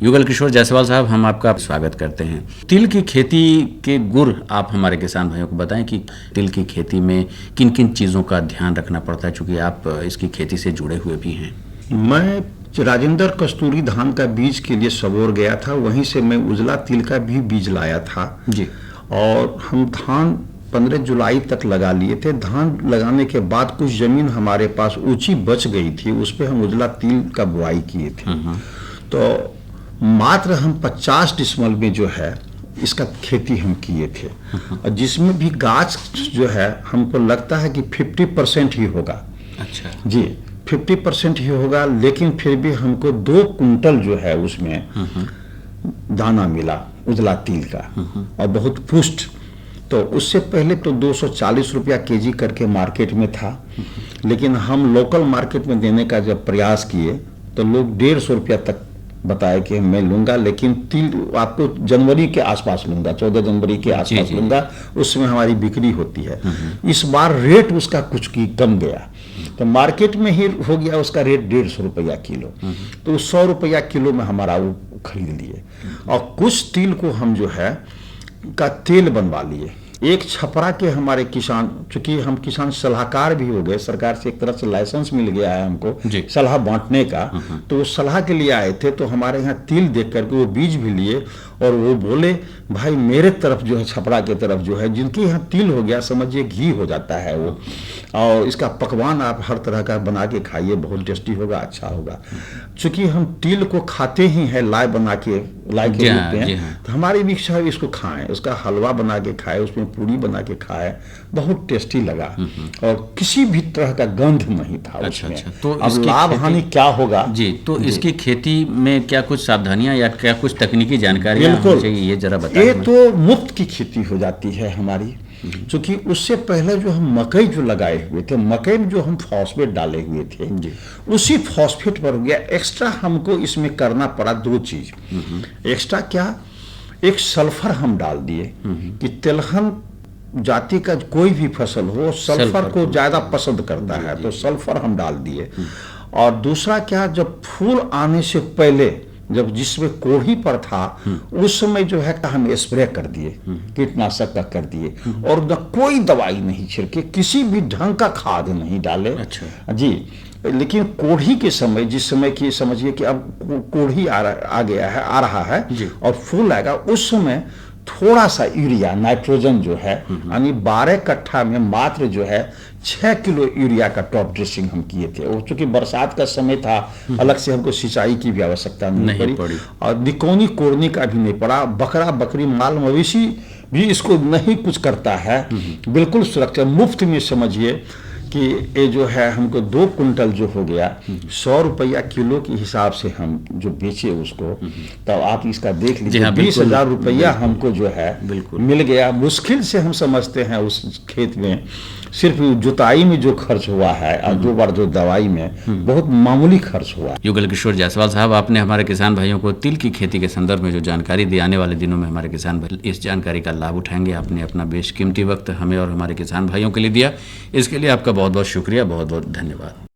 युगल किशोर जायसवाल साहब, हम आपका स्वागत करते हैं। तिल की खेती के गुर आप हमारे किसान भाइयों को बताएं कि तिल की खेती में किन किन चीज़ों का ध्यान रखना पड़ता है, चूँकि आप इसकी खेती से जुड़े हुए भी हैं। मैं राजेंद्र कस्तूरी धान का बीज के लिए सबौर गया था, वहीं से मैं उजला तिल का भी बीज लाया था जी। और हम धान 15 जुलाई तक लगा लिए थे। धान लगाने के बाद कुछ जमीन हमारे पास ऊंची बच गई थी, उस पर हम उजला तिल का बुआई किए थे। तो मात्र हम 50 डिसमल में जो है इसका खेती हम किए थे, और जिसमें भी गाछ जो है हमको लगता है कि 50% ही होगा। अच्छा जी, 50% ही होगा, लेकिन फिर भी हमको 2 कुंटल जो है उसमें दाना मिला उजला तिल का, और बहुत पुष्ट। तो उससे पहले तो 240 रुपया केजी करके मार्केट में था, लेकिन हम लोकल मार्केट में देने का जब प्रयास किए तो लोग 150 रुपया तक बताया कि मैं लूंगा, लेकिन तिल आपको जनवरी के आसपास लूंगा, 14 जनवरी के आसपास लूंगा, उसमें हमारी बिक्री होती है। इस बार रेट उसका कुछ की कम गया, तो मार्केट में ही हो गया उसका रेट 150 रुपया किलो। तो 100 रुपया किलो में हमारा वो खरीद लिए, और कुछ तिल को हम जो है का तेल बनवा लिए। एक छपरा के हमारे किसान, चूंकि हम किसान सलाहकार भी हो गए, सरकार से एक तरह से लाइसेंस मिल गया है हमको सलाह बांटने का, तो वो सलाह के लिए आए थे। तो हमारे यहाँ तिल देख करके वो बीज भी लिए, और वो बोले भाई मेरे तरफ जो है, छपरा के तरफ जो है, जिनके यहाँ तिल हो गया समझिए घी हो जाता है वो, और इसका पकवान आप हर तरह का बना के खाइए, बहुत टेस्टी होगा, अच्छा होगा। चूंकि हम तिल को खाते ही हैं लाए बना के, लाए के रूप में, तो हमारी भी इच्छा है इसको खाएं, उसका हलवा बना के खाए, उसमें पूरी बना के खाए, बहुत टेस्टी लगा, और किसी भी तरह का गंध नहीं था उसमें। अच्छा, तो अब लाभ हानि क्या होगा जी, तो इसकी खेती में क्या कुछ सावधानियां या क्या कुछ तकनीकी जानकारी चाहिए, ये जरा बताएं। ये तो मुफ्त की खेती हो जाती है हमारी, क्योंकि उससे पहले जो हम मकई जो लगाए हुए थे, मकई में जो हम फॉस्फेट डाले हुए थे, उसी फॉस्फेट पर हो गया। एक्स्ट्रा हमको इसमें करना पड़ा 2 चीज। एक्स्ट्रा क्या, एक सल्फर हम डाल दिए कि तिलहन जाति का कोई भी फसल हो सल्फर को ज्यादा पसंद करता है, तो सल्फर हम डाल दिए। और दूसरा क्या, जब फूल आने से पहले, जब जिसमें कोढ़ी पर था, उस समय जो है हम स्प्रे कर दिए, कीटनाशक का कर दिए, और न कोई दवाई नहीं छिड़के, किसी भी ढंग का खाद नहीं डाले। अच्छा जी, लेकिन कोढ़ी के समय, जिस समय की समझिए कि अब कोढ़ी आ गया है, आ रहा है और फूल आएगा, उस समय थोड़ा सा यूरिया, नाइट्रोजन जो है, यानी 12 कट्ठा में मात्र जो है 6 किलो यूरिया का टॉप ड्रेसिंग हम किए थे। वो चूंकि बरसात का समय था, अलग से हमको सिंचाई की भी आवश्यकता नहीं पड़ी, और निकोनी कोड़ने का भी नहीं पड़ा। बकरा बकरी माल मवेशी भी इसको नहीं कुछ करता है, बिल्कुल सुरक्षा, मुफ्त में समझिए कि ये जो है हमको 2 कुंटल जो हो गया, 100 रुपया किलो के हिसाब से हम जो बेचे उसको, तो आप इसका देख लीजिए, 20,000 रुपया हमको जो है मिल गया। मुश्किल से हम समझते हैं उस खेत में सिर्फ जुताई में जो खर्च हुआ है, और 2 बार जो दवाई में, बहुत मामूली खर्च हुआ। युगल किशोर जायसवाल साहब, आपने हमारे किसान भाइयों को तिल की खेती के संदर्भ में जो जानकारी दी, आने वाले दिनों में हमारे किसान भाई इस जानकारी का लाभ उठाएंगे। आपने अपना बेशकीमती वक्त हमें और हमारे किसान भाइयों के लिए दिया, इसके लिए आपका बहुत बहुत शुक्रिया, बहुत बहुत धन्यवाद।